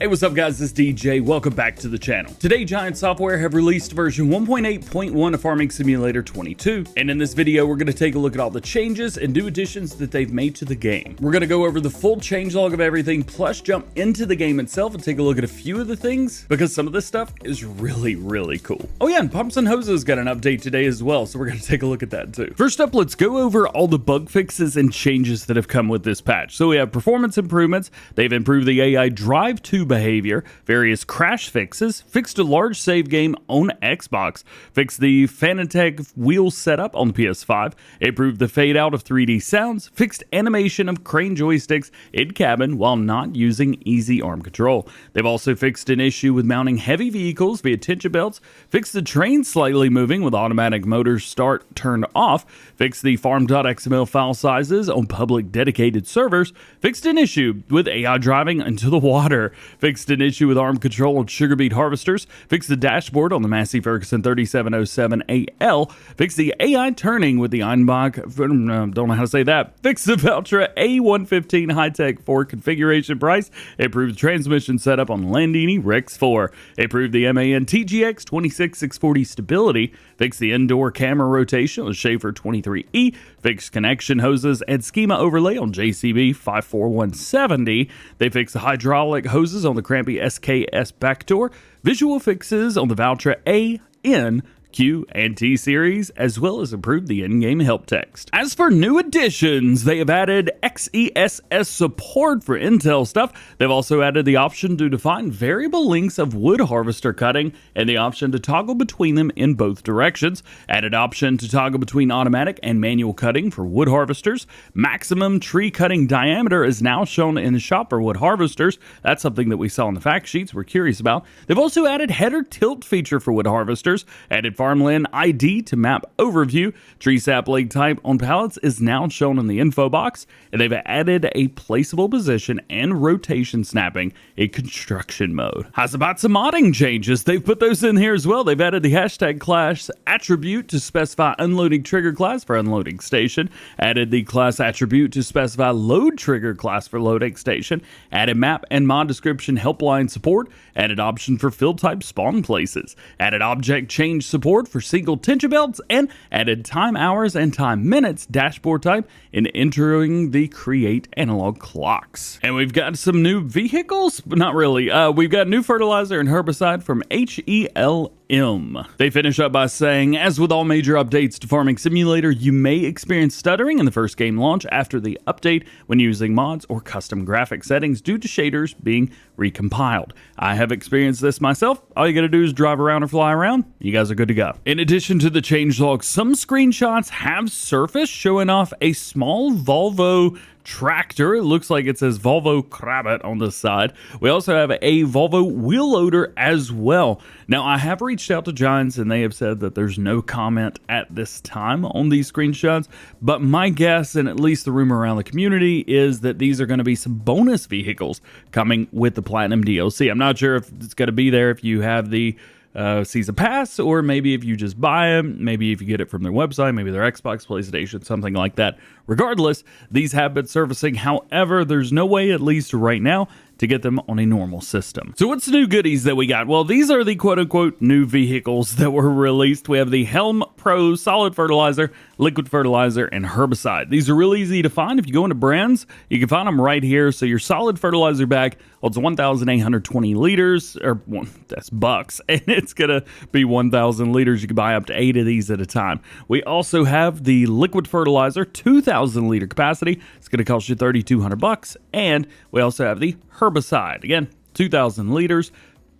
Hey, what's up guys, it's DJ. Welcome back to the channel. Today, Giant Software have released version 1.8.1 of Farming Simulator 22, and in this video, we're going to take a look at all the changes and new additions that they've made to the game. We're going to go over the full changelog of everything, plus jump into the game itself and take a look at a few of the things, because some of this stuff is really cool. Oh yeah, and Pumps and Hoses got an update today as well, so we're going to take a look at that too. First up, let's go over all the bug fixes and changes that have come with this patch. So we have performance improvements. They've improved the AI drive to behavior, various crash fixes, fixed a large save game on Xbox, fixed the Fanatec wheel setup on the PS5, improved the fade out of 3D sounds, fixed animation of crane joysticks in cabin while not using easy arm control. They've also fixed an issue with mounting heavy vehicles via tension belts, fixed the train slightly moving with automatic motors start turned off, fixed the farm.xml file sizes on public dedicated servers, fixed an issue with AI driving into the water, fixed an issue with arm control on sugar beet harvesters, fixed the dashboard on the Massey Ferguson 3707AL, fixed the AI turning with the Einbach, don't know how to say that, fixed the Valtra A115 high-tech 4 configuration price, improved the transmission setup on Landini Rex 4, improved the MAN TGX 26640 stability, fixed the indoor camera rotation on Schaefer 23E, fixed connection hoses and schema overlay on JCB 54170, they fixed the hydraulic hoses on the Crampy SKS backdoor, visual fixes on the Valtra A, N, Q, and T series, as well as improved the in-game help text. As for new additions, they have added XESS support for Intel stuff. They've also added the option to define variable lengths of wood harvester cutting and the option to toggle between them in both directions. Added option to toggle between automatic and manual cutting for wood harvesters. Maximum tree cutting diameter is now shown in the shop for wood harvesters. That's something that we saw in the fact sheets we're curious about. They've also added header tilt feature for wood harvesters, added farmland ID to map overview. Tree sapling type on pallets is now shown in the info box, and they've added a placeable position and rotation snapping in construction mode. How's about some modding changes? They've put those in here as well. They've added the hashtag class attribute to specify unloading trigger class for unloading station, added the class attribute to specify load trigger class for loading station, added map and mod description helpline support, added option for field type spawn places, added object change support for single tension belts, and added time hours and time minutes dashboard type in entering the create analog clocks. And we've got some new vehicles, but not really. We've got new fertilizer and herbicide from HELM. They finish up by saying, as with all major updates to Farming Simulator, you may experience stuttering in the first game launch after the update when using mods or custom graphic settings due to shaders being recompiled. I have experienced this myself. All you gotta do is drive around or fly around. You guys are good to go. In addition to the changelog, some screenshots have surfaced showing off a small Volvo tractor. It looks like it says Volvo Krabbit on the side. We also have a Volvo wheel loader as well. Now, I have reached out to Giants and they have said that there's no comment at this time on these screenshots, but my guess, and at least the rumor around the community, is that these are going to be some bonus vehicles coming with the Platinum DLC. I'm not sure if it's going to be there if you have the season pass, or maybe if you just buy them, maybe if you get it from their website, maybe their Xbox, PlayStation, something like that. Regardless, these have been servicing. However, there's no way, at least right now, to get them on a normal system. So what's the new goodies that we got? Well, these are the quote-unquote new vehicles that were released. We have the HELM Pro Solid Fertilizer, Liquid Fertilizer, and Herbicide. These are really easy to find. If you go into brands, you can find them right here. So your solid fertilizer bag holds 1,820 liters, or that's bucks, and it's gonna be 1,000 liters. You can buy up to 8 of these at a time. We also have the liquid fertilizer, 2,000 liter capacity. It's gonna cost you 3,200 bucks, and we also have the herbicide. Again, 2,000 liters,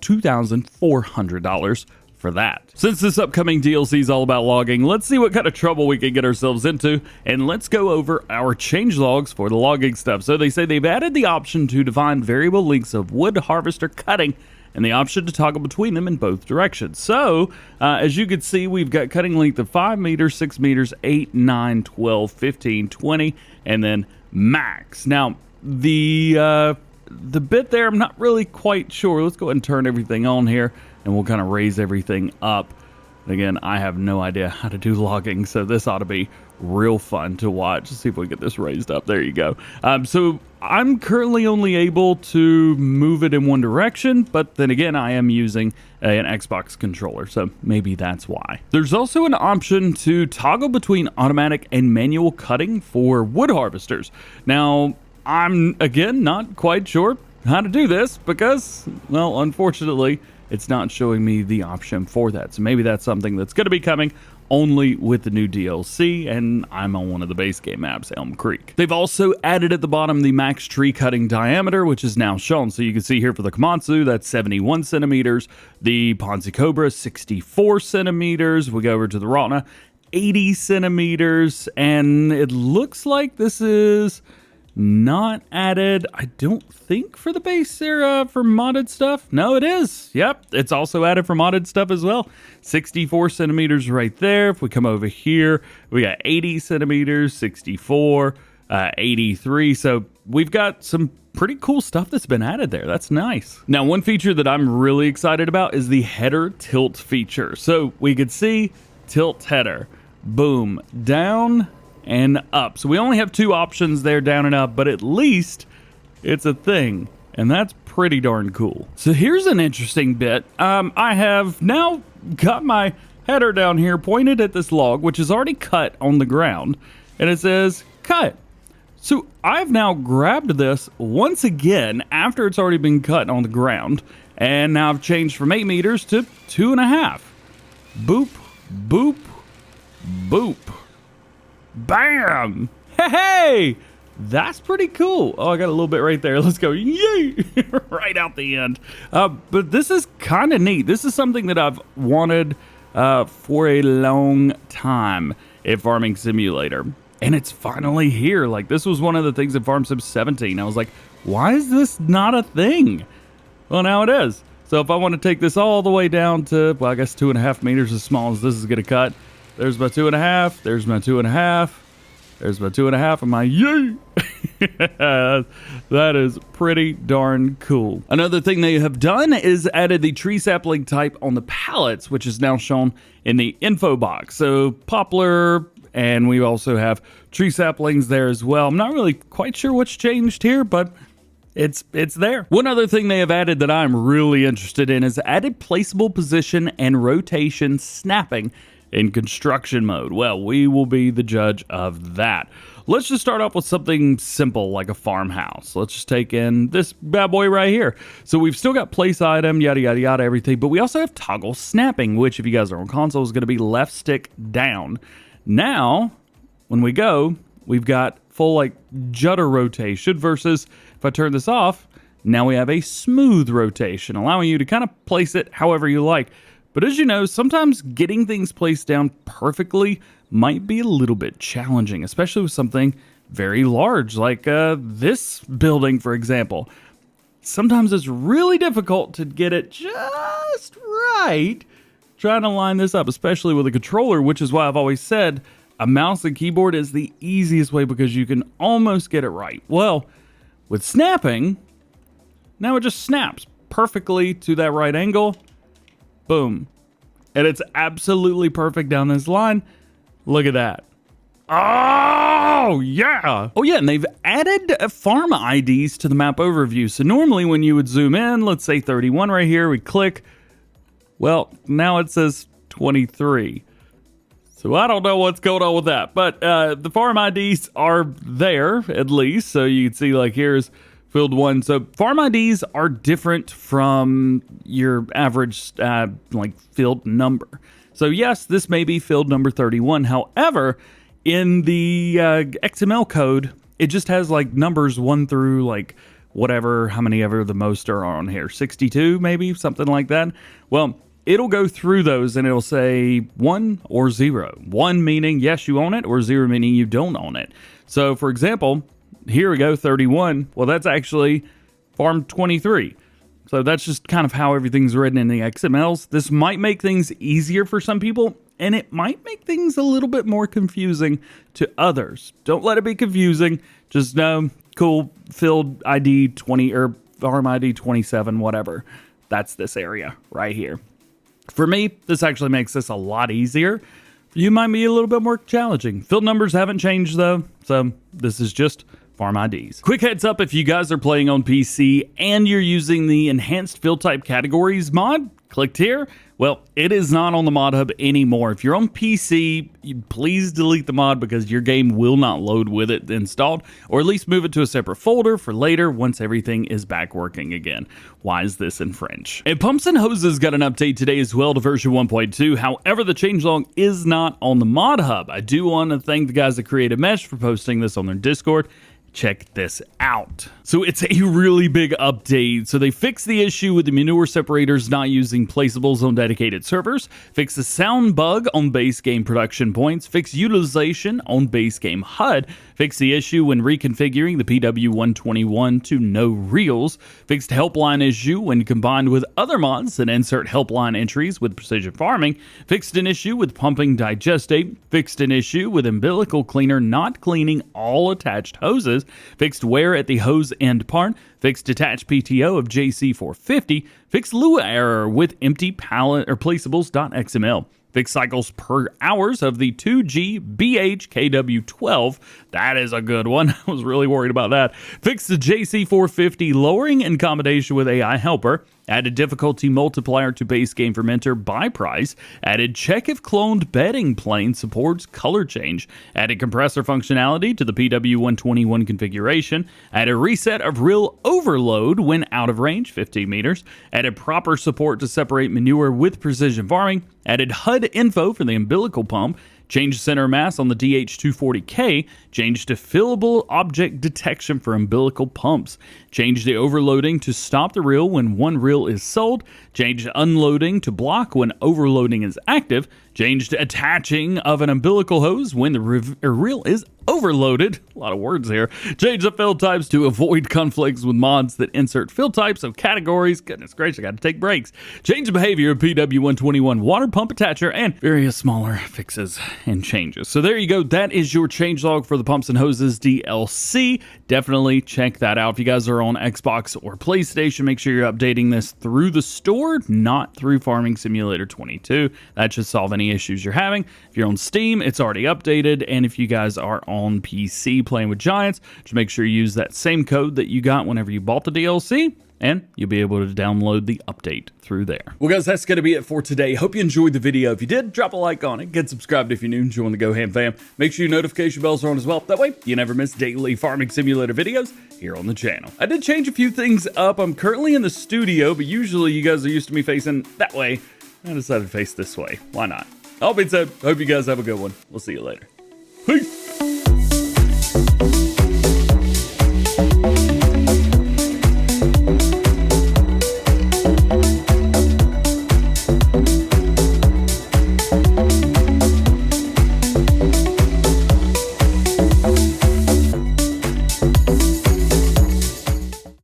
$2,400 for that. Since this upcoming DLC is all about logging, let's see what kind of trouble we can get ourselves into, and let's go over our change logs for the logging stuff. So they say they've added the option to define variable lengths of wood harvester cutting and the option to toggle between them in both directions. So, as you can see, we've got cutting length of 5 meters, 6 meters, 8, 9, 12, 15, 20, and then max. Now, the bit there, I'm not really quite sure. Let's go ahead and turn everything on here, and we'll kind of raise everything up. Again, I have no idea how to do logging, so this ought to be real fun to watch. Let's see if we get this raised up. There you go. So I'm currently only able to move it in one direction, but then again, I am using an Xbox controller, so maybe that's why. There's also an option to toggle between automatic and manual cutting for wood harvesters. Now, I'm, again, not quite sure how to do this because, well, unfortunately, it's not showing me the option for that. So maybe that's something that's going to be coming only with the new DLC, and I'm on one of the base game maps, Elm Creek. They've also added at the bottom the max tree cutting diameter, which is now shown. So you can see here for the Komatsu, that's 71 centimeters. The Ponzi Cobra, 64 centimeters. We go over to the Rotna, 80 centimeters. And it looks like this is not added, I don't think, for the base era for modded stuff. No, it is. Yep, it's also added for modded stuff as well. 64 centimeters right there. If we come over here, we got 80 centimeters, 64, 83. So we've got some pretty cool stuff that's been added there. That's nice. Now, one feature that I'm really excited about is the header tilt feature. So we could see tilt header. Boom, down and up. So we only have two options there, down and up, but at least it's a thing, and that's pretty darn cool. So here's an interesting bit. I have now got my header down here pointed at this log, which is already cut on the ground, and it says cut. So I've now grabbed this once again after it's already been cut on the ground, and now I've changed from 8 meters to 2.5. Boop, boop, boop. Bam! Hey! That's pretty cool. Oh, I got a little bit right there. Let's go. Yay! Right out the end. But this is kind of neat. This is something that I've wanted for a long time in Farming Simulator. And it's finally here. Like, this was one of the things in Farm Sim 17. I was like, why is this not a thing? Well, now it is. So if I want to take this all the way down to, well, I guess 2.5 meters, as small as this is going to cut. There's my 2.5. There's my 2.5. There's my 2.5 and my yay. That is pretty darn cool. Another thing they have done is added the tree sapling type on the pallets, which is now shown in the info box. So poplar, and we also have tree saplings there as well. I'm not really quite sure what's changed here, but it's there. One other thing they have added that I'm really interested in is added placeable position and rotation snapping in construction mode. Well, we will be the judge of that. Let's just start off with something simple like a farmhouse. Let's just take in this bad boy right here. So we've still got place item, yada, yada, yada, everything, but we also have toggle snapping, which if you guys are on console is going to be left stick down. Now, when we go, we've got full like judder rotation versus if I turn this off, now we have a smooth rotation, allowing you to kind of place it however you like. But as you know, sometimes getting things placed down perfectly might be a little bit challenging, especially with something very large like this building, for example. Sometimes it's really difficult to get it just right trying to line this up, especially with a controller, which is why I've always said a mouse and keyboard is the easiest way because you can almost get it right. Well, with snapping, now it just snaps perfectly to that right angle. Boom. And it's absolutely perfect down this line. Look at that. Oh, yeah. Oh, yeah, and they've added farm IDs to the map overview. So normally when you would zoom in, let's say 31 right here, we click. Well, now it says 23. So I don't know what's going on with that. But the farm IDs are there, at least. So you can see, like, here's field 1. So farm IDs are different from your average like field number. So yes, this may be field number 31. However, in the XML code, it just has like numbers 1 through like whatever, how many ever the most are on here, 62 maybe, something like that. Well, it'll go through those and it'll say 1 or 0. 1 meaning yes, you own it, or 0 meaning you don't own it. So for example, here we go, 31. Well, that's actually farm 23. So that's just kind of how everything's written in the XMLs. This might make things easier for some people, and it might make things a little bit more confusing to others. Don't let it be confusing. Just know, cool, field ID 20 or farm ID 27, whatever. That's this area right here. For me, this actually makes this a lot easier. You might be a little bit more challenging. Field numbers haven't changed though, so this is just farm IDs. Quick heads up, if you guys are playing on PC and you're using the enhanced field type categories mod, clicked here, well, it is not on the mod hub anymore. If you're on PC, please delete the mod because your game will not load with it installed, or at least move it to a separate folder for later once everything is back working again. Why is this in French? And Pumps and Hoses got an update today as well to version 1.2. However, the changelog is not on the mod hub. I do want to thank the guys at Creative Mesh for posting this on their Discord. Check this out. So it's a really big update. So they fixed the issue with the manure separators not using placeables on dedicated servers, fixed the sound bug on base game production points, fixed utilization on base game HUD, fixed the issue when reconfiguring the PW121 to no reels, fixed helpline issue when combined with other mods that insert helpline entries with precision farming, fixed an issue with pumping digestate, fixed an issue with umbilical cleaner not cleaning all attached hoses, fixed wear at the hose end part, fixed detached PTO of JC450, fixed Lua error with empty pallet or placeables.xml, fixed cycles per hours of the 2G BHKW12. That is a good one. I was really worried about that. Fixed the JC450 lowering in combination with AI helper. Added difficulty multiplier to base game fermenter by price. Added check if cloned bedding plane supports color change. Added compressor functionality to the PW121 configuration. Added reset of reel overload when out of range, 15 meters. Added proper support to separate manure with precision farming. Added HUD info for the umbilical pump. Changed center mass on the DH240K, changed to fillable object detection for umbilical pumps, changed the overloading to stop the reel when one reel is sold, changed unloading to block when overloading is active, changed attaching of an umbilical hose when the reel is overloaded. A lot of words here. Change the fill types to avoid conflicts with mods that insert fill types of categories. Goodness gracious, I got to take breaks. Change the behavior of PW121 water pump attacher and various smaller fixes and changes. So there you go. That is your changelog for the Pumps and Hoses DLC. Definitely check that out. If you guys are on Xbox or PlayStation, make sure you're updating this through the store, not through Farming Simulator 22. That should solve any issues you're having. If you're on Steam, it's already updated. And if you guys are on PC playing with Giants, just make sure you use that same code that you got whenever you bought the DLC, and you'll be able to download the update through there. Well, guys, that's going to be it for today. Hope you enjoyed the video. If you did, drop a like on it. Get subscribed if you're new and join the GoHam fam. Make sure your notification bells are on as well. That way, you never miss daily Farming Simulator videos here on the channel. I did change a few things up. I'm currently in the studio, but usually you guys are used to me facing that way. I decided to face this way. Why not? All being said, hope you guys have a good one. We'll see you later. Peace.